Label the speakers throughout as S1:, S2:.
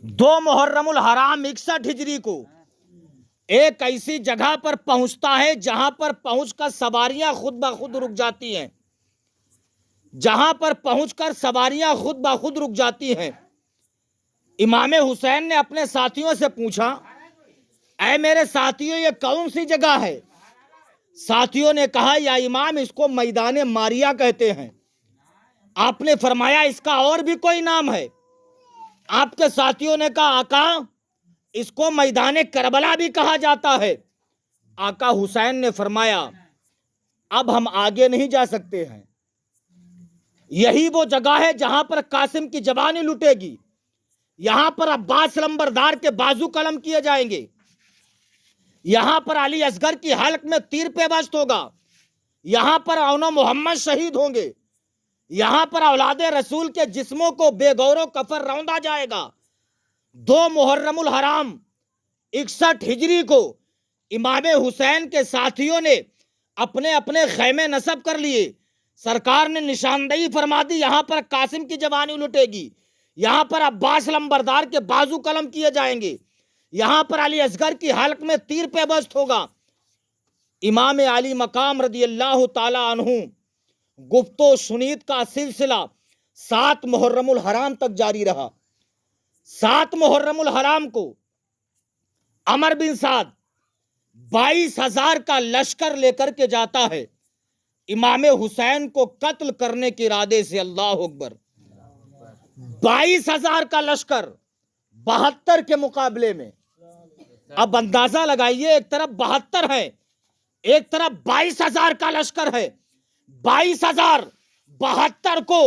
S1: دو محرم الحرام 61 ہجری کو ایک ایسی جگہ پر پہنچتا ہے جہاں پر پہنچ کر سواریاں خود بخود رک جاتی ہیں، جہاں پر پہنچ کر سواریاں خود بخود رک جاتی ہیں۔ امام حسین نے اپنے ساتھیوں سے پوچھا، اے میرے ساتھیوں یہ کون سی جگہ ہے؟ ساتھیوں نے کہا، یا امام اس کو میدان ماریا کہتے ہیں۔ آپ نے فرمایا اس کا اور بھی کوئی نام ہے؟ آپ کے ساتھیوں نے کہا، آقا اس کو میدان کربلا بھی کہا جاتا ہے۔ آقا حسین نے فرمایا، اب ہم آگے نہیں جا سکتے ہیں، یہی وہ جگہ ہے جہاں پر قاسم کی جوانی لٹے گی، یہاں پر عباس لمبردار کے بازو قلم کیے جائیں گے، یہاں پر علی اصغر کی حلق میں تیر پیوست ہوگا، یہاں پر اون و محمد شہید ہوں گے، یہاں پر اولاد رسول کے جسموں کو بے غور و کفر روندا جائے گا۔ 2 محرم الحرام 61 ہجری کو امام حسین کے ساتھیوں نے اپنے اپنے خیمے نصب کر لیے۔ سرکار نے نشاندہی فرما دی، یہاں پر قاسم کی جوانی لٹے گی، یہاں پر عباس لمبردار کے بازو قلم کیے جائیں گے، یہاں پر علی اصغر کی حلق میں تیر پیوست ہوگا۔ امام علی مقام رضی اللہ تعالی عنہ گفت و شنید کا سلسلہ 7 محرم الحرام تک جاری رہا۔ 7 محرم الحرام کو عمر بن سعد 22,000 کا لشکر لے کر کے جاتا ہے امام حسین کو قتل کرنے کے ارادے سے۔ اللہ اکبر! 22,000 کا لشکر 72 کے مقابلے میں، اب اندازہ لگائیے، ایک طرف 72 ہے، ایک طرف 22,000 کا لشکر ہے۔ 22,000 72 کو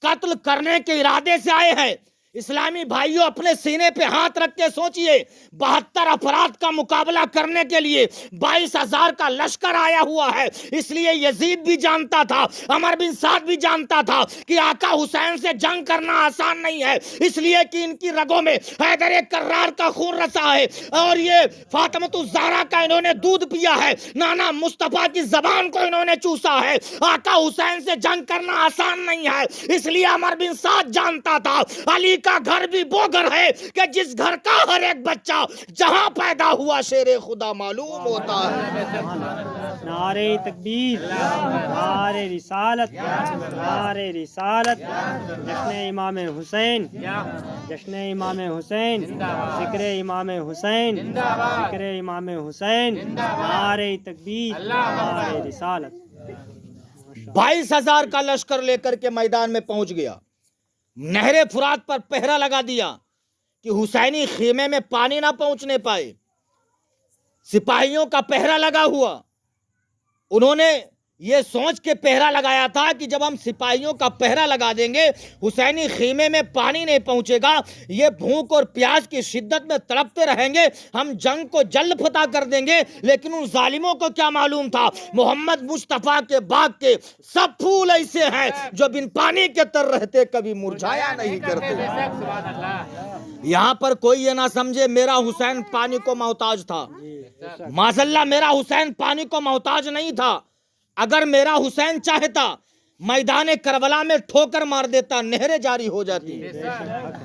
S1: قتل کرنے کے ارادے سے آئے ہیں۔ اسلامی بھائیوں اپنے سینے پہ ہاتھ رکھ کے سوچئے، 72 افراد کا مقابلہ کرنے کے لیے 22,000 کا لشکر آیا ہوا ہے۔ اس لیے یزید بھی جانتا تھا، عمر بن سعد بھی جانتا تھا کہ آقا حسین سے جنگ کرنا آسان نہیں ہے، اس لیے کہ ان کی رگوں میں حیدر کرار کا خون رسا ہے اور یہ فاطمۃ الزہرا کا انہوں نے دودھ پیا ہے، نانا مصطفیٰ کی زبان کو انہوں نے چوسا ہے۔ آقا حسین سے جنگ کرنا آسان نہیں ہے، اس لیے عمر بن سعد جانتا تھا علی کا گھر بھی وہ گھر ہے کہ جس گھر کا ہر ایک بچہ جہاں پیدا ہوا شیر خدا معلوم ہوتا ہے۔
S2: نعرہ تکبیر، نعرہ رسالت، نعرہ رسالت، جشن امام حسین، جشن امام حسین، ذکر امام حسین، ذکر امام حسین، نعرہ تکبیر، نعرہ رسالت۔
S1: 22,000 کا لشکر لے کر کے میدان میں پہنچ گیا، نہر فرات پر پہرا لگا دیا کہ حسینی خیمے میں پانی نہ پہنچنے پائے۔ سپاہیوں کا پہرا لگا ہوا، انہوں نے یہ سوچ کے پہرا لگایا تھا کہ جب ہم سپاہیوں کا پہرا لگا دیں گے حسینی خیمے میں پانی نہیں پہنچے گا، یہ بھوک اور پیاس کی شدت میں تڑپتے رہیں گے، ہم جنگ کو جلد فتح کر دیں گے۔ لیکن ان ظالموں کو کیا معلوم تھا محمد مصطفیٰ کے باغ کے سب پھول ایسے ہیں جو بن پانی کے تر رہتے کبھی مرجھایا نہیں کرتے۔ یہاں پر کوئی یہ نہ سمجھے میرا حسین پانی کو محتاج تھا، معذاللہ میرا حسین پانی کو محتاج نہیں تھا۔ اگر میرا حسین چاہتا میدان کربلا میں ٹھوکر مار دیتا، نہریں جاری ہو جاتی،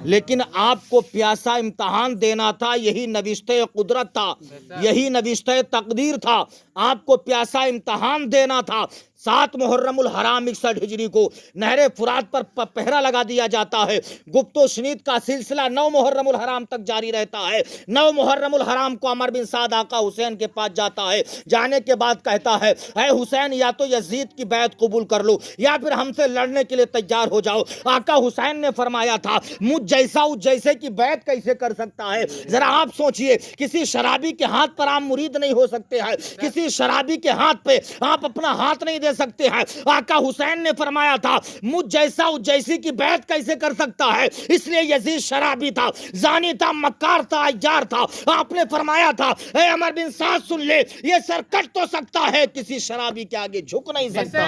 S1: لیکن آپ کو پیاسا امتحان دینا تھا، یہی نوشتہ قدرت تھا، یہی نوشتہ تقدیر تھا، آپ کو پیاسا امتحان دینا تھا۔ 7 محرم الحرام 61 ہجری کو نہر فرات پر پہرا لگا دیا جاتا ہے۔ گفت و شنید کا سلسلہ 9 محرم الحرام تک جاری رہتا ہے۔ 9 محرم الحرام کو عمر بن سعد آقا حسین کے پاس جاتا ہے، جانے کے بعد کہتا ہے، اے حسین یا تو یزید کی بیعت قبول کر لو یا پھر ہم سے لڑنے کے لیے تیار ہو جاؤ۔ آقا حسین نے فرمایا تھا، مجھ جیسا اس جیسے کی بیعت کیسے کر سکتا ہے؟ ذرا آپ سوچئے، کسی شرابی کے ہاتھ پر آپ مرید نہیں ہو سکتے ہیں، کسی شرابی کے ہاتھ پہ آپ اپنا ہاتھ نہیں دے سکتے ہیں۔ آقا حسین نے فرمایا تھا، مجھ جیسا اس جیسی کی بیعت کیسے کر سکتا ہے؟ اس لیے یزید شرابی تھا، زانی تھا، مکار تھا، عیار تھا۔ آپ نے فرمایا تھا، اے عمر بن سعد سن لے، یہ سر کٹ تو سکتا ہے، کسی شرابی کے آگے جھک نہیں سکتا۔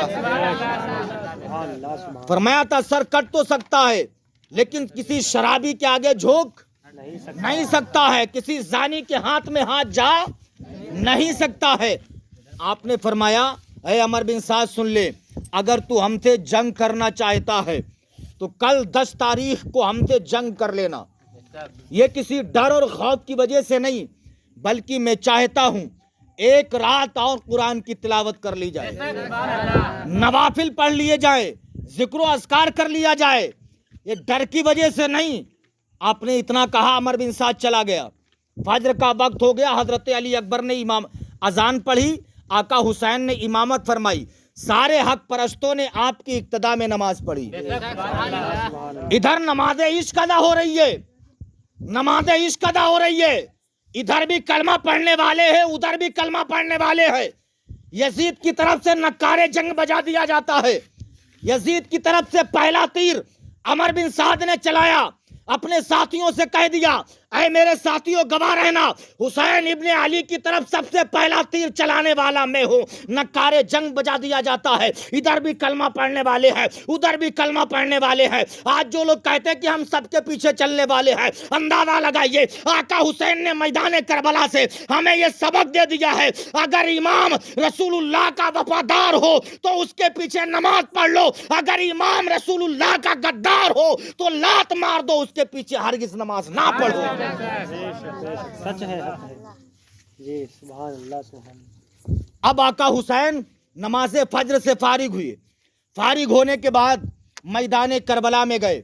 S1: فرمایا تھا سر کٹ تو سکتا ہے لیکن کسی شرابی کے آگے جھک نہیں سکتا ہے، کسی زانی کے ہاتھ میں ہاتھ جا نہیں سکتا ہے۔ آپ نے فرمایا، اے عمر بن سعد سن لے، اگر تو ہم سے جنگ کرنا چاہتا ہے تو کل 10 تاریخ کو ہم سے جنگ کر لینا۔ یہ کسی ڈر اور خوف کی وجہ سے نہیں، بلکہ میں چاہتا ہوں ایک رات اور قرآن کی تلاوت کر لی جائے، نوافل پڑھ لیے جائیں، ذکر و اذکار کر لیا جائے، یہ ڈر کی وجہ سے نہیں۔ آپ نے اتنا کہا، عمر بن سعد چلا گیا، فجر کا وقت ہو گیا، حضرت علی اکبر نے اذان پڑھی، آقا حسین نے امامت فرمائی، سارے حق پرستوں نے آپ کی اقتداء میں نماز پڑھی۔ ادھر نماز عشق ادا ہو رہی ہے، نماز عشق ادا ہو رہی ہے، ادھر بھی کلمہ پڑھنے والے ہیں، ادھر بھی کلمہ پڑھنے والے ہیں۔ یزید کی طرف سے نکارے جنگ بجا دیا جاتا ہے، یزید کی طرف سے پہلا تیر عمر بن سعد نے چلایا، اپنے ساتھیوں سے کہہ دیا، اے میرے ساتھیوں گواہ رہنا، حسین ابن علی کی طرف سب سے پہلا تیر چلانے والا میں ہوں۔ نکارے جنگ بجا دیا جاتا ہے، ادھر بھی کلمہ پڑھنے والے ہیں، ادھر بھی کلمہ پڑھنے والے ہیں۔ آج جو لوگ کہتے ہیں کہ ہم سب کے پیچھے چلنے والے ہیں، اندازہ لگائیے آقا حسین نے میدان کربلا سے ہمیں یہ سبق دے دیا ہے، اگر امام رسول اللہ کا وفادار ہو تو اس کے پیچھے نماز پڑھ لو، اگر امام رسول اللہ کا غدار ہو تو لات مار دو، اس کے پیچھے ہرگز نماز نہ پڑھو۔
S2: سچ ہے، حق ہے جی، سبحان اللہ سبحان اللہ۔
S1: اب آقا حسین نماز فجر سے فارغ ہوئے، فارغ ہونے کے بعد میدان کربلا میں گئے،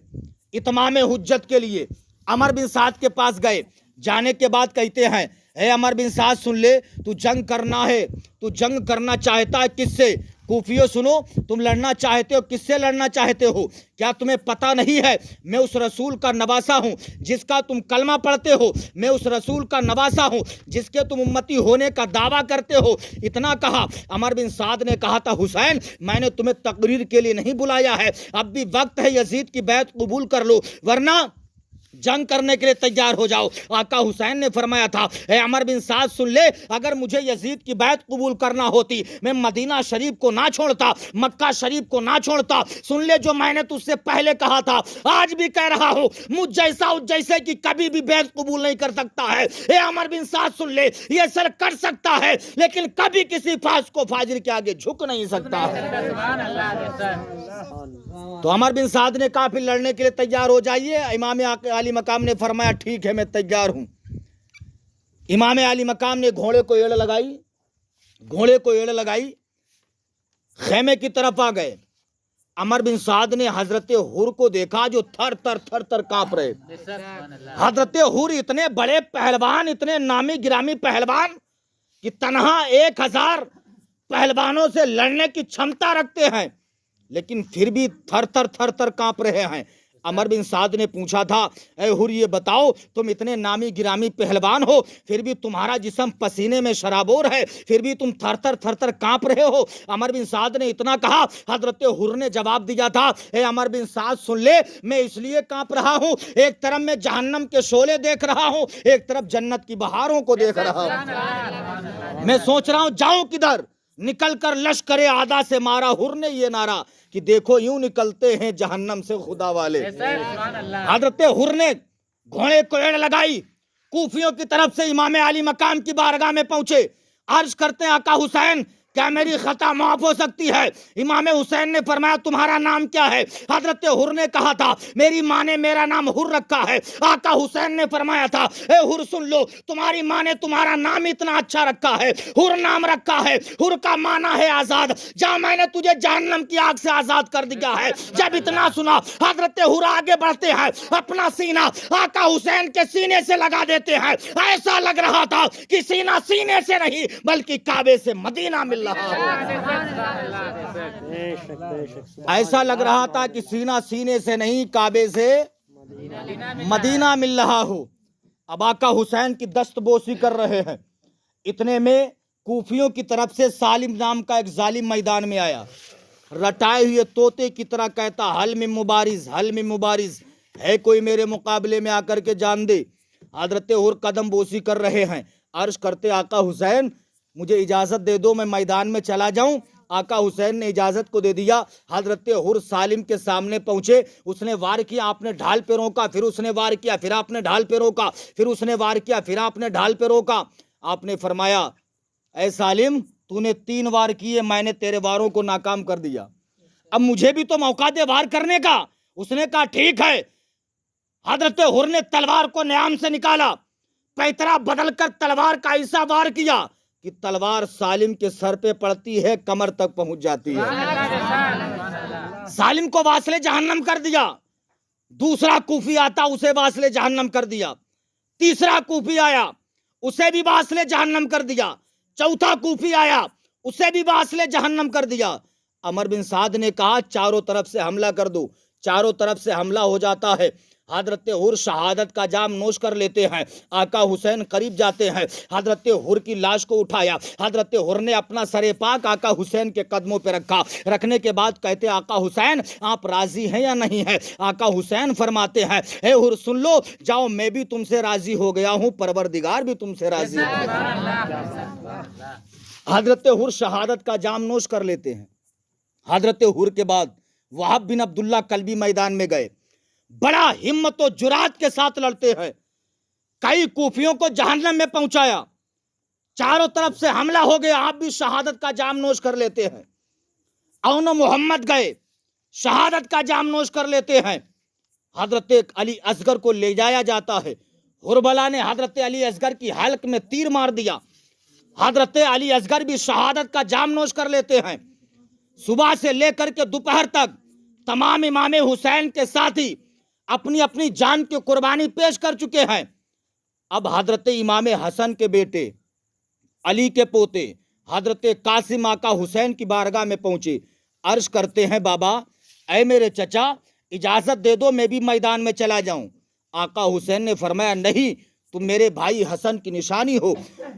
S1: اتمام حجت کے لیے عمر بن سعد کے پاس گئے۔ جانے کے بعد کہتے ہیں، اے عمر بن سعد سن لے، تو جنگ کرنا ہے، تو جنگ کرنا چاہتا ہے کس سے؟ کوفیوں سنو، تم لڑنا چاہتے ہو کس سے لڑنا چاہتے ہو؟ کیا تمہیں پتہ نہیں ہے میں اس رسول کا نواسا ہوں جس کا تم کلمہ پڑھتے ہو، میں اس رسول کا نواسا ہوں جس کے تم امتی ہونے کا دعویٰ کرتے ہو؟ اتنا کہا، عمر بن سعد نے کہا تھا، حسین میں نے تمہیں تقریر کے لیے نہیں بلایا ہے، اب بھی وقت ہے، یزید کی بیعت قبول کر لو ورنہ جنگ کرنے کے لیے تیار ہو جاؤ۔ آقا حسین نے فرمایا تھا، اے عمر بن سعد سن لے، اگر مجھے یزید کی بیعت قبول کرنا ہوتی میں مدینہ شریف کو نہ چھوڑتا، مکہ شریف کو نہ چھوڑتا۔ سن لے جو میں نے تجھ سے پہلے کہا تھا، آج بھی کہہ رہا ہوں، مجھ جیسا اس جیسے کی کبھی بھی بیعت قبول نہیں کر سکتا ہے۔ اے عمر بن سعد سن لے، یہ سر کر سکتا ہے لیکن کبھی کسی فاسق کو فاجر کے آگے جھک نہیں سکتا ہے۔ تو عمر بن سعد نے کہا پھر لڑنے کے لیے تیار ہو جائیے۔ امام علی مقام نے فرمایا ٹھیک ہے میں تیار ہوں۔ امام علی مقام نے گھوڑے کو ایڑ لگائی، گھوڑے کو ایڑ لگائی، خیمے کی طرف آ گئے۔ عمر بن سعد نے حضرت حر کو دیکھا جو تھر تھر کانپ رہے۔ حضرت حر اتنے بڑے پہلوان، اتنے نامی گرامی پہلوان کہ تنہا 1000 پہلوانوں سے لڑنے کی چھمتا رکھتے ہیں، لیکن پھر بھی تھر تھر کانپ رہے ہیں۔ عمر بن سعد نے پوچھا تھا، اے حر یہ بتاؤ تم اتنے نامی گرامی پہلوان ہو، پھر بھی تمہارا جسم پسینے میں شرابور ہے، پھر بھی تم تھر تھر کانپ رہے ہو؟ عمر بن سعد نے اتنا کہا، حضرت حر نے جواب دیا تھا، اے عمر بن سعد سن لے، میں اس لیے کانپ رہا ہوں، ایک طرف میں جہنم کے شعلے دیکھ رہا ہوں، ایک طرف جنت کی بہاروں کو دیکھ رہا ہوں۔ میں سوچ رہا ہوں جاؤں کدھر؟ نکل کر لشکر اعداء سے مارا حر نے یہ نعرہ کہ دیکھو یوں نکلتے ہیں جہنم سے خدا والے۔ حضرت حر نے گھوڑے کو ایڑ لگائی، کوفیوں کی طرف سے امام علی مقام کی بارگاہ میں پہنچے، عرض کرتے ہیں آقا حسین کیا میری خطا معاف ہو سکتی ہے؟ امام حسین نے فرمایا تمہارا نام کیا ہے؟ حضرت حر نے کہا تھا میری ماں نے میرا نام حر رکھا ہے۔ آقا حسین نے فرمایا تھا اے حر سن لو، تمہاری ماں نے تمہارا نام اتنا اچھا رکھا ہے، حر نام رکھا ہے، حر کا معنی ہے آزاد، جا میں نے تجھے جہنم کی آگ سے آزاد کر دیا ہے۔ جب اتنا سنا حضرت حر آگے بڑھتے ہیں، اپنا سینہ آقا حسین کے سینے سے لگا دیتے ہیں، ایسا لگ رہا تھا کہ سینہ سینے سے نہیں بلکہ کعبے سے مدینہ مل ایسا لگ رہا تھا کہ سینہ سینے سے نہیں کعبے سے مدینہ مل رہا ہو۔ اب آقا حسین کی دست بوسی کر رہے ہیں، اتنے میں کوفیوں کی طرف سے سالم نام کا ایک ظالم میدان میں آیا، رٹائے ہوئے طوطے کی طرح کہتا حل میں مبارز، حل میں مبارز، ہے کوئی میرے مقابلے میں آ کر کے جان دے۔ حضرت حر قدم بوسی کر رہے ہیں، عرض کرتے آقا حسین مجھے اجازت دے دو میں میدان میں چلا جاؤں۔ آقا حسین نے اجازت کو دے دیا۔ حضرت حر سالم کے سامنے پہنچے، اس نے وار کیا، آپ نے ڈھال پہ روکا، پھر اس نے وار کیا، پھر آپ نے ڈھال پہ روکا، پھر اس نے وار کیا، پھر آپ نے ڈھال پہ روکا۔ آپ نے فرمایا اے سالم تو نے 3 وار کیے، میں نے تیرے واروں کو ناکام کر دیا، اب مجھے بھی تو موقع دے وار کرنے کا۔ اس نے کہا ٹھیک ہے۔ حضرت حر نے تلوار کو نیام سے نکالا، پیترا بدل کر تلوار کا ایسا وار کیا کہ تلوار سالم کے سر پہ پڑتی ہے، کمر تک پہنچ جاتی ہے، سالم کو واصل جہنم کر دیا۔ دوسرا کوفی آتا، اسے واصل جہنم کر دیا۔ تیسرا کوفی آیا، اسے بھی واصل جہنم کر دیا۔ چوتھا کوفی آیا، اسے بھی واصل جہنم کر دیا۔ عمر بن سعد نے کہا چاروں طرف سے حملہ کر دو۔ چاروں طرف سے حملہ ہو جاتا ہے۔ حضرت حر شہادت کا جام نوش کر لیتے ہیں۔ آقا حسین قریب جاتے ہیں، حضرت حر کی لاش کو اٹھایا، حضرت حر نے اپنا سر پاک آقا حسین کے قدموں پہ رکھا۔ رکھنے کے بعد کہتے آقا حسین آپ راضی ہیں یا نہیں ہیں؟ آقا حسین فرماتے ہیں اے حر سن لو، جاؤ میں بھی تم سے راضی ہو گیا ہوں، پروردگار بھی تم سے راضی ہو گیا۔ حضرت حر شہادت کا جام نوش کر لیتے ہیں۔ حضرت حر کے بعد وہب بن عبداللہ کلبی میدان میں گئے، بڑا ہمت و جرات کے ساتھ لڑتے ہیں، کئی کوفیوں کو جہنم میں پہنچایا، چاروں طرف سے حملہ ہو گیا، آپ بھی شہادت کا جام نوش کر لیتے ہیں۔ اون محمد گئے، شہادت کا جام نوش کر لیتے ہیں۔ حضرت علی اصغر کو لے جایا جاتا ہے، ہربلا نے حضرت علی اصغر کی حلق میں تیر مار دیا، حضرت علی اصغر بھی شہادت کا جام نوش کر لیتے ہیں۔ صبح سے لے کر کے دوپہر تک تمام امام حسین کے ساتھی اپنی اپنی جان کی قربانی پیش کر چکے ہیں۔ اب حضرت امام حسن کے بیٹے، علی کے پوتے حضرت قاسم آقا حسین کی بارگاہ میں پہنچے، عرض کرتے ہیں بابا اے میرے چچا اجازت دے دو میں بھی میدان میں چلا جاؤں۔ آقا حسین نے فرمایا نہیں، تم میرے بھائی حسن کی نشانی ہو،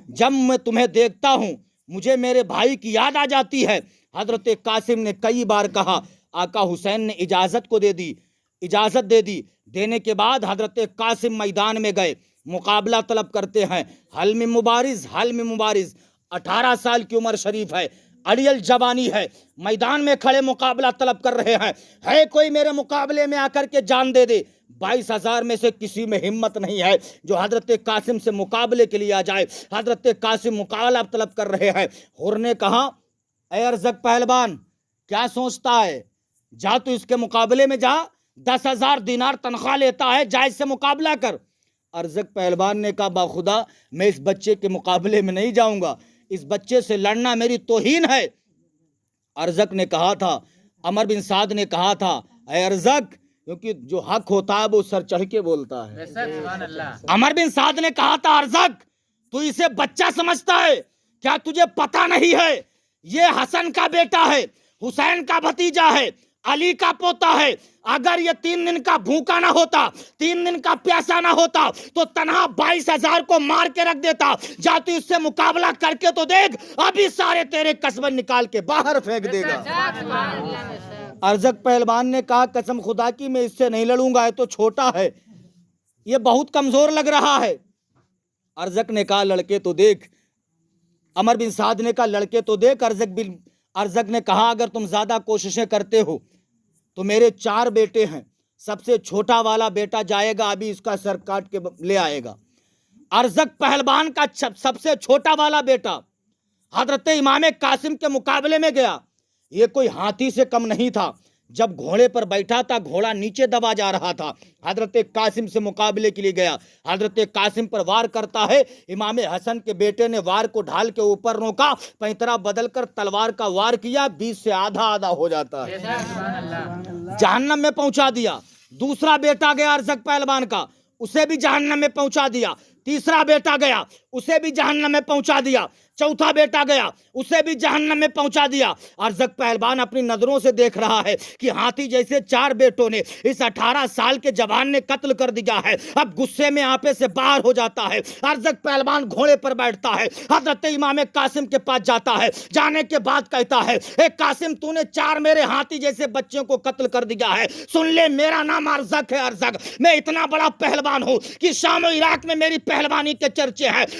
S1: جب میں تمہیں دیکھتا ہوں مجھے میرے بھائی کی یاد آ جاتی ہے۔ حضرت قاسم نے کئی بار کہا، آقا حسین نے اجازت کو دے دی، اجازت دے دی۔ دینے کے بعد حضرت قاسم میدان میں گئے، مقابلہ طلب کرتے ہیں۔ حل میں مبارز، حل میں مبارز، 18 سال کی عمر شریف ہے، علی الجوانی ہے، میدان میں کھڑے مقابلہ طلب کر رہے ہیں، ہے کوئی میرے مقابلے میں آ کر کے جان دے دے۔ 22,000 میں سے کسی میں ہمت نہیں ہے جو حضرت قاسم سے مقابلے کے لیے آ جائے۔ حضرت قاسم مقابلہ طلب کر رہے ہیں۔ حر نے کہا اے ارزق پہلوان کیا سوچتا ہے، جا تو اس کے مقابلے میں جا، 10,000 دینار تنخواہ لیتا ہے، جا اس سے مقابلہ کر۔ ارزق پہلوان نے کہا باخدا میں اس بچے کے مقابلے میں نہیں جاؤں گا، اس بچے سے لڑنا میری توہین ہے۔ ارزق نے کہا تھا، عمر بن سعد نے کہا تھا اے ارزق، کیونکہ جو حق ہوتا ہے وہ سر چڑھ کے بولتا ہے۔ عمر بن سعد نے کہا تھا ارزق تو اسے بچہ سمجھتا ہے کیا تجھے پتہ نہیں ہے یہ حسن کا بیٹا ہے، حسین کا بھتیجا ہے، علی کا پوتا ہے، اگر یہ 3 دن کا بھوکا نہ ہوتا، 3 دن کا پیاسا نہ ہوتا تو تنہا 22,000 کو مار کے رکھ دیتا۔ جا تو اس سے مقابلہ کر کے تو دیکھ، ابھی سارے تیرے قصبے نکال کے باہر پھینک دے گا۔ ارزق پہلوان نے کہا قسم خدا کی میں اس سے نہیں لڑوں گا، یہ تو چھوٹا ہے، یہ بہت کمزور لگ رہا ہے۔ ارزق نے کہا لڑکے تو دیکھ، عمر بن سعد نے کہا لڑکے تو دیکھ۔ ارزق نے کہا اگر تم زیادہ کوششیں کرتے ہو تو میرے 4 بیٹے ہیں، سب سے چھوٹا والا بیٹا جائے گا، ابھی اس کا سر کاٹ کے لے آئے گا۔ ارزق پہلوان کا سب سے چھوٹا والا بیٹا حضرت امام قاسم کے مقابلے میں گیا، یہ کوئی ہاتھی سے کم نہیں تھا، جب گھوڑے پر بیٹھا تھا گھوڑا نیچے دبا جا رہا تھا، حضرت قاسم سے مقابلے کے لیے گیا، حضرت قاسم پر وار کرتا ہے، امام حسن کے بیٹے نے وار کو ڈھال کے اوپر روکا، پینترا بدل کر تلوار کا وار کیا، 20 سے آدھا ہو جاتا ہے، جہنم میں پہنچا دیا۔ دوسرا بیٹا گیا ارزق پہلوان کا، اسے بھی جہنم میں پہنچا دیا۔ تیسرا بیٹا گیا، اسے بھی جہنم میں پہنچا دیا۔ چوتھا بیٹا گیا، اسے بھی جہنم میں پہنچا دیا۔ ارزق پہلوان اپنی نظروں سے دیکھ رہا ہے کہ ہاتھی جیسے 4 بیٹوں نے اس 18 سال کے جوان نے قتل کر دیا ہے، اب غصے میں آپے سے باہر ہو جاتا ہے۔ ارزق پہلوان گھوڑے پر بیٹھتا ہے، حضرت امام قاسم کے پاس جاتا ہے، جانے کے بعد کہتا ہے اے قاسم تو نے 4 میرے ہاتھی جیسے بچوں کو قتل کر دیا ہے، سن لے میرا نام ارزق ہے، ارزق میں اتنا بڑا پہلوان ہوں کہ شام و عراق میں میری پہلوانی کے چرچے ہیں،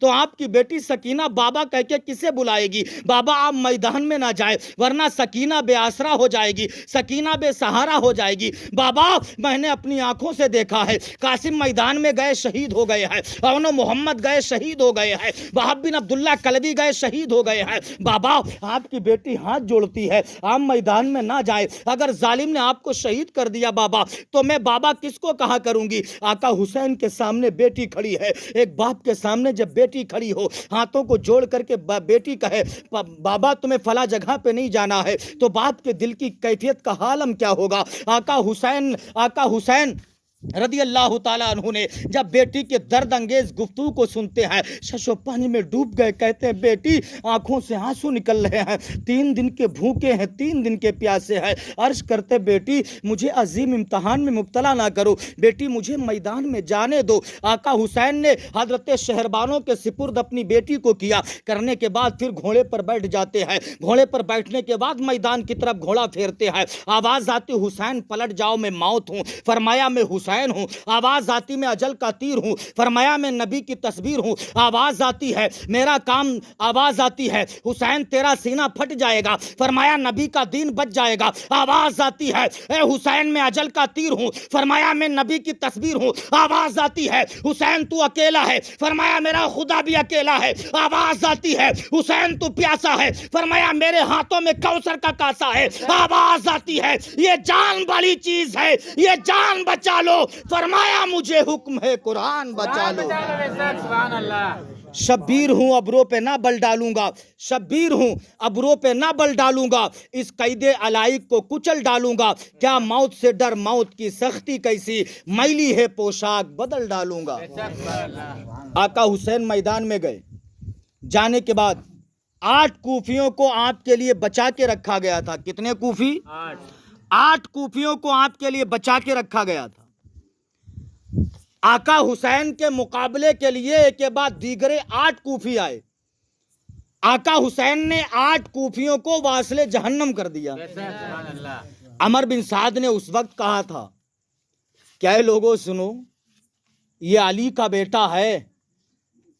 S1: تو آپ کی بیٹی سکینہ بابا کہہ کے کسے بلائے گی؟ بابا آپ میدان میں نہ جائے ورنہ سکینہ بے آسرا ہو جائے گی، سکینہ بے سہارا ہو جائے گی۔ بابا میں نے اپنی آنکھوں سے دیکھا ہے، قاسم میدان میں گئے شہید ہو گئے ہیں، اون محمد گئے شہید ہو گئے ہیں، وہاب بن عبداللہ کلبی گئے شہید ہو گئے ہیں۔ بابا آپ کی بیٹی ہاتھ جوڑتی ہے آپ میدان میں نہ جائے، اگر ظالم نے آپ کو شہید کر دیا بابا تو میں بابا کس کو کہا کروں گی؟ آقا حسین کے سامنے بیٹی کھڑی ہے، ایک باپ کے سامنے جب بیٹی کھڑی ہو ہاتھوں کو جوڑ کر کے بیٹی کہے بابا تمہیں فلاں جگہ پہ نہیں جانا ہے تو باپ کے دل کی کیفیت کا حالم کیا ہوگا؟ آقا حسین رضی اللہ تعالیٰ عنہ نے جب بیٹی کے درد انگیز گفتگو کو سنتے ہیں شش و پانی میں ڈوب گئے، کہتے ہیں بیٹی آنکھوں سے آنسو نکل رہے ہیں، 3 دن کے بھوکے ہیں، 3 دن کے پیاسے ہیں، عرض کرتے بیٹی مجھے عظیم امتحان میں مبتلا نہ کرو، بیٹی مجھے میدان میں جانے دو۔ آقا حسین نے حضرت شہربانوں کے سپرد اپنی بیٹی کو کیا، کرنے کے بعد پھر گھوڑے پر بیٹھ جاتے ہیں، گھوڑے پر بیٹھنے کے بعد میدان کی طرف گھوڑا پھیرتے ہیں، آواز آتی حسین پلٹ جاؤ میں موت ہوں، فرمایا میں حسین ہوں، آواز آتی میں اجل کا تیر ہوں، فرمایا میں نبی کی تصویر ہوں، آواز آتی ہے میرا کام، آواز آتی ہے حسین تیرا سینہ پھٹ جائے گا، فرمایا نبی کا دین بچ جائے گا، آواز آتی ہے اے حسین میں اجل کا تیر ہوں، فرمایا میں نبی کی تصویر ہوں، آواز آتی ہے حسین تو اکیلا ہے، فرمایا میرا خدا بھی اکیلا ہے، آواز آتی ہے حسین تو پیاسا ہے، فرمایا میرے ہاتھوں میں کوثر کا کاسا ہے، آواز آتی ہے یہ جان والی چیز ہے، یہ جان بچا لو، فرمایا مجھے حکم ہے قرآن بچا لو۔ شبیر ہوں ابروں پہ نہ بل ڈالوں گا، شبیر ہوں ابروں پہ نہ بل ڈالوں گا، اس قید علائق کو کچل ڈالوں گا، کیا موت سے ڈر موت کی سختی کیسی، میلی ہے پوشاک بدل ڈالوں گا۔ آقا حسین میدان میں گئے، جانے کے بعد 8 کوفیوں کو آپ کے لیے بچا کے رکھا گیا تھا۔ کتنے کوفی؟ 8 کوفیوں کو آپ کے لیے بچا کے رکھا گیا تھا۔ آقا حسین کے مقابلے کے لیے ایک کے بعد دیگرے 8 کوفی آئے، آقا حسین نے 8 کوفیوں کو واصل جہنم کر دیا۔ عمر بن سعد نے اس وقت کہا تھا کہ اے لوگوں سنو، یہ علی کا بیٹا ہے،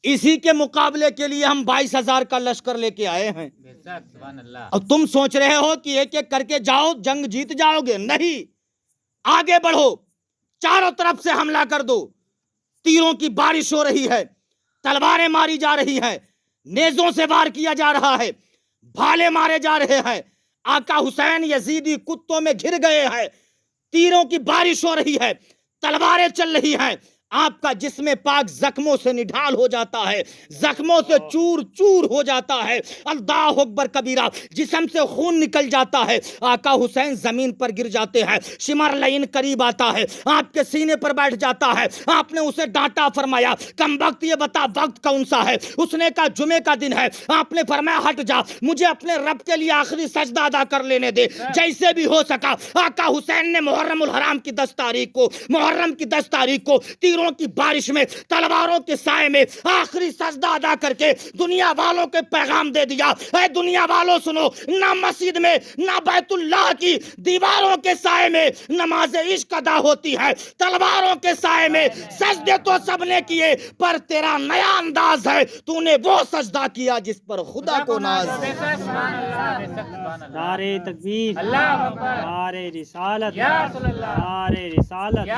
S1: اسی کے مقابلے کے لیے ہم 22,000 کا لشکر لے کے آئے ہیں، اور تم سوچ رہے ہو کہ ایک ایک کر کے جاؤ جنگ جیت جاؤ گے؟ نہیں، آگے بڑھو، چاروں طرف سے حملہ کر دو، تیروں کی بارش ہو رہی ہے، تلواریں ماری جا رہی ہیں، نیزوں سے وار کیا جا رہا ہے، بھالے مارے جا رہے ہیں، آقا حسین یزیدی کتوں میں گھر گئے ہیں، تیروں کی بارش ہو رہی ہے، تلواریں چل رہی ہیں، آپ کا جسم پاک زخموں سے نڈھال ہو جاتا ہے، زخموں سے چور چور ہو جاتا ہے، اللہ اکبر کبیرہ، جسم سے خون نکل جاتا ہے، آقا حسین زمین پر گر جاتے ہیں، شمر لعین قریب آتا ہے، آپ کے سینے پر بیٹھ جاتا ہے، آپ نے اسے ڈانٹا، فرمایا کم وقت یہ بتا وقت کون سا ہے؟ اس نے کہا جمعے کا دن ہے، آپ نے فرمایا ہٹ جا، مجھے اپنے رب کے لیے آخری سجدہ ادا کر لینے دے، جیسے بھی ہو سکا آقا حسین نے محرم الحرام کی 10 تاریخ کو، محرم کی 10 تاریخ کو تیروں کی بارش میں، تلواروں کے سائے میں آخری سجدہ ادا کر کے دنیا والوں کے پیغام دے دیا، اے دنیا والوں سنو، نہ مسجد میں نہ بیت اللہ کی دیواروں کے سائے میں نماز عشق ادا ہوتی ہے، تلواروں کے سائے میں سجدے تو سب نے کیے، پر تیرا نیا انداز ہے، تو نے وہ سجدہ کیا جس پر خدا کو ناز ہے۔
S2: نعرہ تکبیر، نعرہ رسالت، نعرہ رسالت،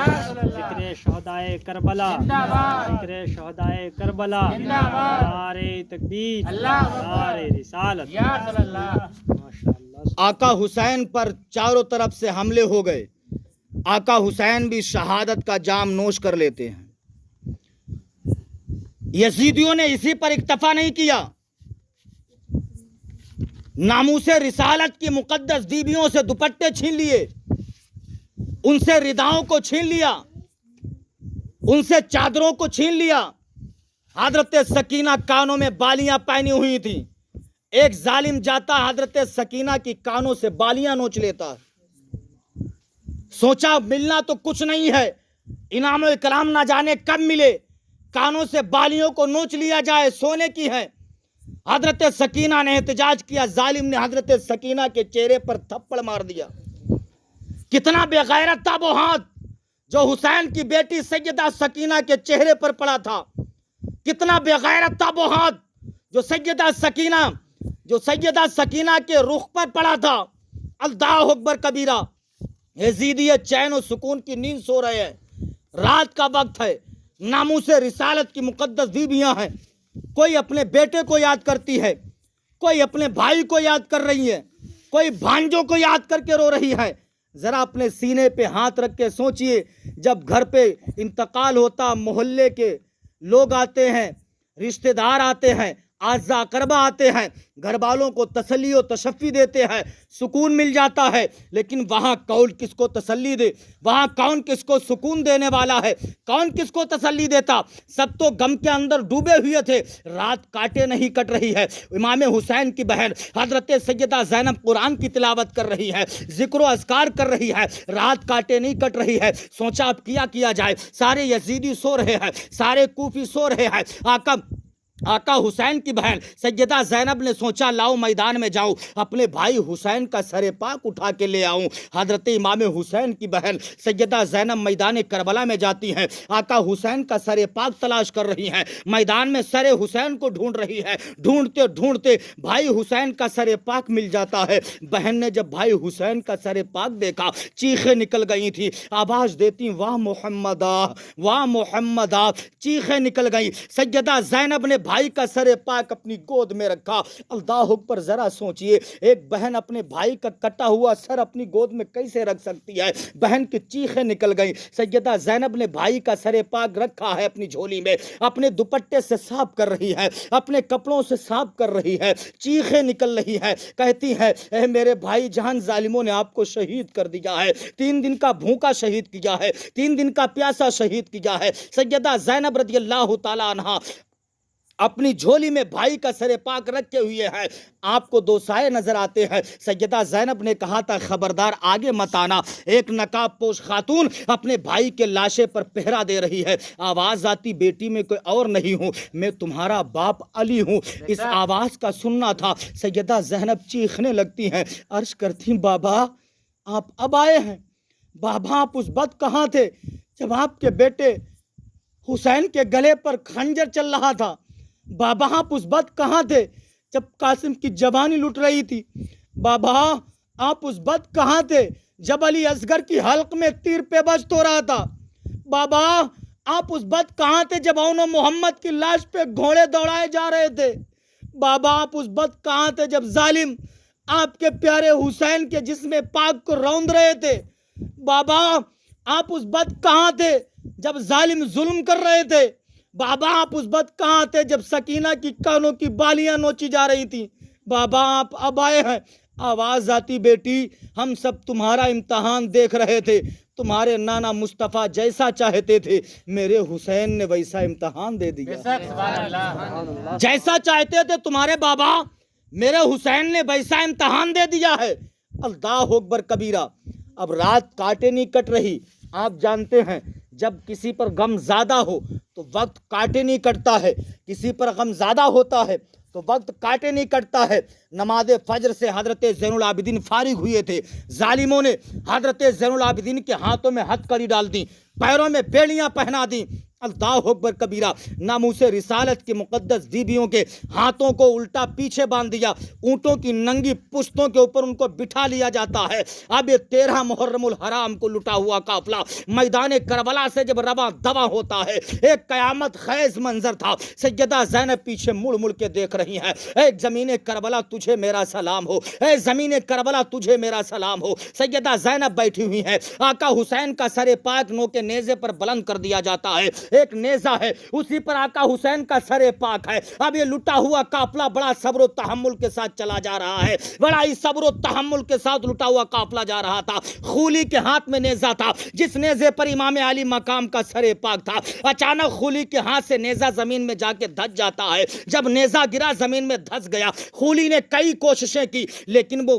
S2: ذکر شہدائے کربلا، ذکر شہدائے کربلا، نعرہ تکبیر، نعرہ رسالت۔ ماشاءاللہ۔
S1: آقا حسین پر چاروں طرف سے حملے ہو گئے، آقا حسین بھی شہادت کا جام نوش کر لیتے ہیں۔ یزیدیوں نے اسی پر اکتفا نہیں کیا، ناموس رسالت کی مقدس بیویوں سے دوپٹے چھین لیے، ان سے رداؤں کو چھین لیا، ان سے چادروں کو چھین لیا۔ حضرت سکینہ کانوں میں بالیاں پہنی ہوئی تھیں، ایک ظالم جاتا حضرت سکینہ کی کانوں سے بالیاں نوچ لیتا، سوچا ملنا تو کچھ نہیں ہے، انعام و اکرام نہ جانے کب ملے، کانوں سے بالیوں کو نوچ لیا جائے، سونے کی ہے۔ حضرت سکینہ نے احتجاج کیا، ظالم نے حضرت سکینہ کے چہرے پر تھپڑ مار دیا۔ کتنا بے غیرت تھا وہ ہاتھ جو حسین کی بیٹی سیدہ سکینہ کے چہرے پر پڑا تھا، کتنا بغیرت تھا وہ ہاتھ جو سیدہ سکینہ کے رخ پر پڑا تھا. اللہ اکبر کبیرہ. یزیدیت چین و سکون کی نیند سو رہے ہیں. رات کا وقت ہے. ناموس رسالت کی مقدس بیویاں ہیں. کوئی اپنے بیٹے کو یاد کرتی ہے, کوئی اپنے بھائی کو یاد کر رہی ہے, کوئی بھانجوں کو یاد کر کے رو رہی ہے. ذرا اپنے سینے پہ ہاتھ رکھ کے سوچئے, جب گھر پہ انتقال ہوتا, محلے کے لوگ آتے ہیں, رشتہ دار آتے ہیں, اعزاء اقربا آتے ہیں, گھر والوں کو تسلی و تشفی دیتے ہیں, سکون مل جاتا ہے. لیکن وہاں کون کس کو تسلی دے, وہاں کون کس کو سکون دینے والا ہے, کون کس کو تسلی دیتا؟ سب تو غم کے اندر ڈوبے ہوئے تھے. رات کاٹے نہیں کٹ رہی ہے. امام حسین کی بہن حضرت سیدہ زینب قرآن کی تلاوت کر رہی ہے, ذکر و اذکار کر رہی ہے. رات کاٹے نہیں کٹ رہی ہے. سوچا اب کیا جائے. سارے یزیدی سو رہے ہیں, سارے کوفی سو رہے ہیں. آقا حسین کی بہن سیدہ زینب نے سوچا لاؤ میدان میں جاؤں, اپنے بھائی حسین کا سر پاک اٹھا کے لے آؤں. حضرت امام حسین کی بہن سیدہ زینب میدان کربلا میں جاتی ہیں. آقا حسین کا سر پاک تلاش کر رہی ہیں. میدان میں سر حسین کو ڈھونڈ رہی ہے. ڈھونڈتے ڈھونڈتے بھائی حسین کا سر پاک مل جاتا ہے. بہن نے جب بھائی حسین کا سر پاک دیکھا, چیخیں نکل گئی تھی. آواز دیتی واہ محمدہ, واہ محمدہ. چیخیں نکل گئی. سیدہ زینب نے بھائی کا سر پاک اپنی گود میں رکھا. اللہ اکبر. ذرا سوچئے, ایک بہن اپنے بھائی کا کٹا ہوا سر اپنی گود میں کیسے رکھ سکتی ہے؟ بہن کی چیخیں نکل گئیں. سیدہ زینب نے بھائی کا سر پاک رکھا ہے اپنی جھولی میں, اپنے دوپٹے سے صاف کر رہی ہے, اپنے کپڑوں سے صاف کر رہی ہے. چیخیں نکل رہی ہے. کہتی ہے اے میرے بھائی جان, ظالموں نے آپ کو شہید کر دیا ہے. 3 دن کا بھوکا شہید کیا ہے, 3 دن کا پیاسا شہید کیا ہے. سیدہ زینب رضی اللہ تعالی عنہا اپنی جھولی میں بھائی کا سر پاک رکھے ہوئے ہیں. آپ کو 2 سائے نظر آتے ہیں. سیدہ زینب نے کہا تھا خبردار آگے مت آنا. ایک نقاب پوش خاتون اپنے بھائی کے لاشے پر پہرا دے رہی ہے. آواز آتی بیٹی میں کوئی اور نہیں ہوں, میں تمہارا باپ علی ہوں. اس آواز کا سننا تھا. سیدہ زینب چیخنے لگتی ہیں, عرض کرتی بابا آپ اب آئے ہیں. بابا آپ اس وقت کہاں تھے جب آپ کے بیٹے حسین کے گلے پر خنجر چل رہا تھا؟ بابا آپ اس وقت کہاں تھے جب قاسم کی جوانی لٹ رہی تھی؟ بابا آپ اس وقت کہاں تھے جب علی اصغر کی حلق میں تیر پہ بست ہو رہا تھا؟ بابا آپ اس وقت کہاں تھے جب اون و محمد کی لاش پہ گھوڑے دوڑائے جا رہے تھے؟ بابا آپ اس وقت کہاں تھے جب ظالم آپ کے پیارے حسین کے جسم پاک کو روند رہے تھے؟ بابا آپ اس وقت کہاں تھے جب ظالم ظلم کر رہے تھے؟ بابا آپ اس وقت کہاں تھے جب سکینہ کی کانوں کی بالیاں نوچی جا رہی تھیں؟ بابا آپ اب آئے ہیں. آواز آتی بیٹی ہم سب تمہارا امتحان دیکھ رہے تھے. تمہارے نانا مصطفیٰ جیسا چاہتے تھے میرے حسین نے ویسا امتحان دے دیا. جیسا چاہتے تھے تمہارے بابا میرے حسین نے ویسا امتحان دے دیا ہے. اللہ اکبر کبیرہ. اب رات کاٹے نہیں کٹ رہی. آپ جانتے ہیں جب کسی پر غم زیادہ ہو تو وقت کاٹے نہیں کٹتا ہے. کسی پر غم زیادہ ہوتا ہے تو وقت کاٹے نہیں کٹتا ہے. نماز فجر سے حضرت زین العابدین فارغ ہوئے تھے. ظالموں نے حضرت زین العابدین کے ہاتھوں میں ہتکڑی ڈال دی, پیروں میں بیڑیاں پہنا دی. اللہ اکبر کبیرہ. ناموس رسالت کی مقدس بیویوں کے ہاتھوں کو الٹا پیچھے باندھ دیا. اونٹوں کی ننگی پشتوں کے اوپر ان کو بٹھا لیا جاتا ہے. اب یہ 13 محرم الحرام کو لٹا ہوا قافلہ میدان کربلا سے جب رواں دواں ہوتا ہے, ایک قیامت خیز منظر تھا. سیدہ زینب پیچھے مڑ مڑ کے دیکھ رہی ہیں. اے زمین کربلا تجھے میرا سلام ہو, اے زمین کربلا تجھے میرا سلام ہو. سیدہ زینب بیٹھی ہوئی ہیں. آقا حسین کا سر پاک نو کے نیزے پر بلند کر دیا جاتا ہے. ایک نیزہ ہے اسی پر آقا حسین کا سر پاک ہے. اب یہ لٹا ہوا قافلہ بڑا صبر و تحمل کے ساتھ چلا جا رہا ہے. بڑا ہی صبر و تحمل کے ساتھ لٹا ہوا قافلہ جا رہا تھا. خولی کے ہاتھ میں نیزہ تھا جس نیزے پر امام علی مقام کا سر پاک تھا. اچانک خولی کے ہاتھ سے نیزہ زمین میں جا کے دھس جاتا ہے. جب نیزہ گرا زمین میں دھس گیا. خولی نے کئی کوششیں کی لیکن وہ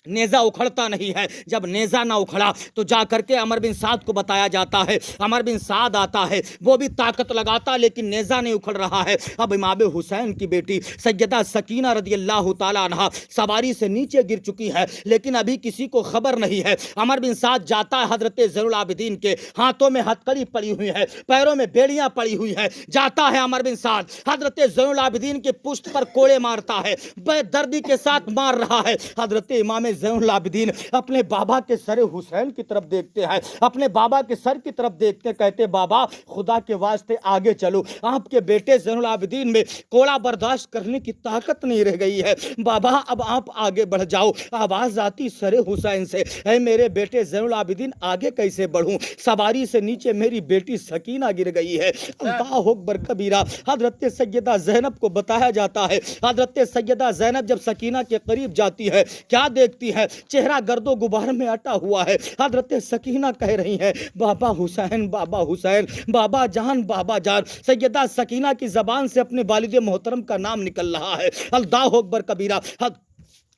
S1: نیزہ اکھڑتا نہیں ہے. جب نیزہ نہ اکھڑا تو جا کر کے عمر بن سعد کو بتایا جاتا ہے. عمر بن سعد آتا ہے, وہ بھی طاقت لگاتا لیکن نیزہ نہیں اکھڑ رہا ہے. اب امام حسین کی بیٹی سیدہ سکینہ رضی اللہ تعالیٰ عنہا سواری سے نیچے گر چکی ہے, لیکن ابھی کسی کو خبر نہیں ہے. عمر بن سعد جاتا ہے, حضرت زین العابدین کے ہاتھوں میں ہتکڑی پڑی ہوئی ہے, پیروں میں بیڑیاں پڑی ہوئی ہے. جاتا ہے عمر بن سعد, حضرت زین العابدین کے پشت پر کوڑے مارتا ہے, بے دردی کے ساتھ مار رہا ہے. حضرت امام زین العابدین اپنے بابا کے سر حسین کی طرف دیکھتے ہیں, اپنے بابا کے سر کی طرف دیکھتے, کہتے بابا خدا کے واسطے آگے چلو, آپ کے بیٹے زین العابدین میں کوڑا برداشت کرنے کی طاقت نہیں رہ گئی ہے, بابا اب آپ آگے بڑھ جاؤ. آواز آتی سر حسین سے, اے میرے بیٹے زین العابدین آگے کیسے بڑھوں, سواری سے نیچے میری بیٹی سکینہ گر گئی ہے. اللہ اکبر کبیرہ. حضرت سیدہ زینب کو بتایا جاتا ہے, حضرت سیدہ زینب جب سکینہ کے قریب جاتی ہے کیا دیکھتی ہے, چہرہ گرد و غبار میں اٹا ہوا ہے. حضرت سکینہ کہہ رہی ہیں بابا حسین, بابا حسین, بابا جان, بابا جان. سیدہ سکینہ کی زبان سے اپنے والد محترم کا نام نکل رہا ہے. اللہ اکبر کبیرہ.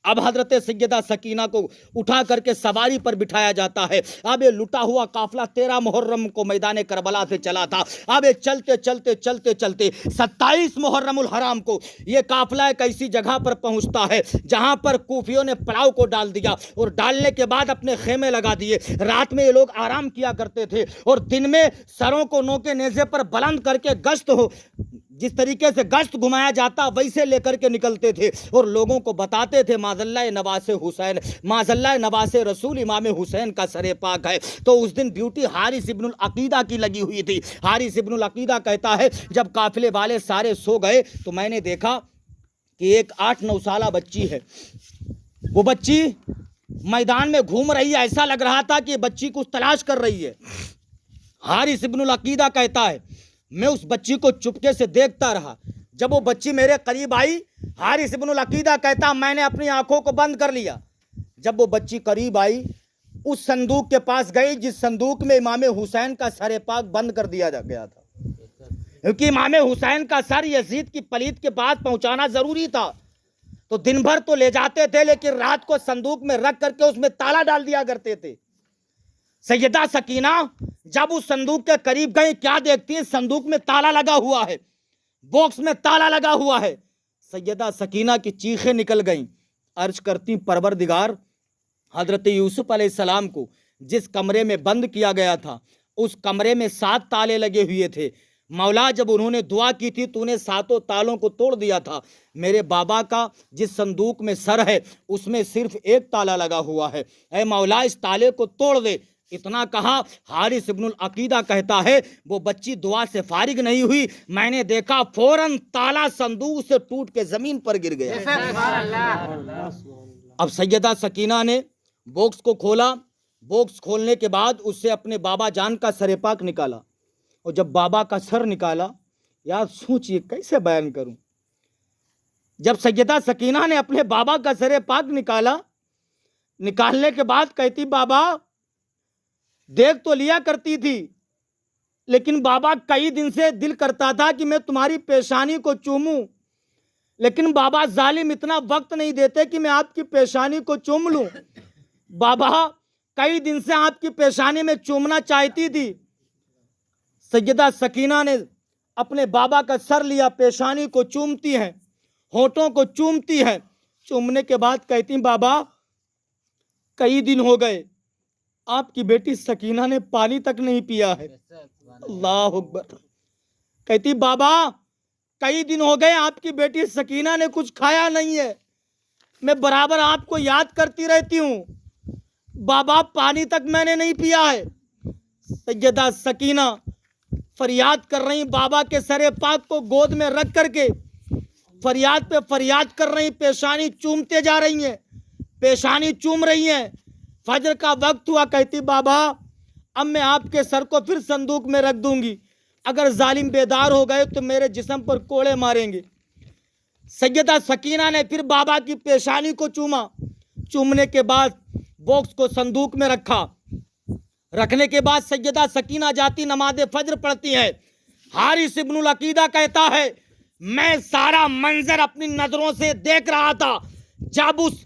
S1: اب حضرت سیدہ سکینہ کو اٹھا کر کے سواری پر بٹھایا جاتا ہے. اب یہ لٹا ہوا قافلہ 13 محرم کو میدان کربلا سے چلا تھا. اب یہ چلتے چلتے چلتے چلتے 27 محرم الحرام کو یہ قافلہ ایک ایسی جگہ پر پہنچتا ہے جہاں پر کوفیوں نے پڑاؤ کو ڈال دیا, اور ڈالنے کے بعد اپنے خیمے لگا دیے. رات میں یہ لوگ آرام کیا کرتے تھے, اور دن میں سروں کو نوکے نیزے پر بلند کر کے گشت ہو, جس طریقے سے گشت گھمایا جاتا ویسے لے کر کے نکلتے تھے, اور لوگوں کو بتاتے تھے معذاللہ نواز حسین, معذاللہ نواز رسول امام حسین کا سر پاک ہے. تو اس دن ڈیوٹی حارث ابن العقیدہ کی لگی ہوئی تھی. حارث ابن العقیدہ کہتا ہے جب قافلے والے سارے سو گئے تو میں نے دیکھا کہ ایک 8-9 سالہ بچی ہے, وہ بچی میدان میں گھوم رہی ہے, ایسا لگ رہا تھا کہ یہ بچی کچھ تلاش کر رہی ہے. حارث ابن العقیدہ کہتا ہے میں اس بچی کو چپکے سے دیکھتا رہا. جب وہ بچی میرے قریب آئی, حارث ابن العقیدہ کہتا میں نے اپنی آنکھوں کو بند کر لیا. جب وہ بچی قریب آئی, اس صندوق کے پاس گئی جس صندوق میں امام حسین کا سر پاک بند کر دیا گیا تھا, کیونکہ امام حسین کا سر یزید کی پلیت کے پاس پہنچانا ضروری تھا. تو دن بھر تو لے جاتے تھے, لیکن رات کو صندوق میں رکھ کر کے اس میں تالا ڈال دیا کرتے تھے. سیدہ سکینہ جب اس صندوق کے قریب گئی, کیا دیکھتی ہے, صندوق میں تالا لگا ہوا ہے, باکس میں تالا لگا ہوا ہے. سیدہ سکینہ کی چیخیں نکل گئیں, عرض کرتی پروردگار, حضرت یوسف علیہ السلام کو جس کمرے میں بند کیا گیا تھا اس کمرے میں 7 تالے لگے ہوئے تھے. مولا جب انہوں نے دعا کی تھی تو انہیں 7 تالوں کو توڑ دیا تھا. میرے بابا کا جس صندوق میں سر ہے اس میں صرف 1 تالا لگا ہوا ہے, اے مولا اس تالے کو توڑ دے. اتنا کہا, حارث ابن العقیدہ کہتا ہے وہ بچی دعا سے فارغ نہیں ہوئی, میں نے دیکھا فوراً تالا صندوق سے ٹوٹ کے زمین پر گر گیا. اب سیدہ سکینہ نے باکس کو کھولا, باکس کھولنے کے بعد اس سے اپنے بابا جان کا سر پاک نکالا, اور جب بابا کا سر نکالا, یار سوچئے کیسے بیان کروں, جب سیدہ سکینہ نے اپنے بابا کا سر پاک نکالا, نکالنے کے بعد کہتی بابا دیکھ تو لیا کرتی تھی, لیکن بابا کئی دن سے دل کرتا تھا کہ میں تمہاری پیشانی کو چوموں, لیکن بابا ظالم اتنا وقت نہیں دیتے کہ میں آپ کی پیشانی کو چوم لوں. بابا کئی دن سے آپ کی پیشانی میں چومنا چاہتی تھی. سیدہ سکینہ نے اپنے بابا کا سر لیا, پیشانی کو چومتی ہیں, ہونٹوں کو چومتی ہے. چومنے کے بعد کہتی بابا کئی دن ہو گئے آپ کی بیٹی سکینہ نے پانی تک نہیں پیا ہے. اللہ اکبر. کہتی بابا کئی دن ہو گئے آپ کی بیٹی سکینہ نے کچھ کھایا نہیں ہے, میں برابر آپ کو یاد کرتی رہتی ہوں, بابا پانی تک میں نے نہیں پیا ہے. سیدہ سکینہ فریاد کر رہی, بابا کے سر پاک کو گود میں رکھ کر کے فریاد پہ فریاد کر رہی, پیشانی چومتے جا رہی ہیں, پیشانی چوم رہی ہیں. فجر کا وقت ہوا, کہتی بابا اب میں آپ کے سر کو پھر صندوق میں رکھ دوں گی, اگر ظالم بیدار ہو گئے تو میرے جسم پر کوڑے ماریں گے. سیدہ سکینہ نے پھر بابا کی پیشانی کو چوما, چومنے کے بعد باکس کو صندوق میں رکھا. رکھنے کے بعد سیدہ سکینہ جاتی نماز فجر پڑھتی ہے. حارث ابن العقیدہ کہتا ہے میں سارا منظر اپنی نظروں سے دیکھ رہا تھا. جب اس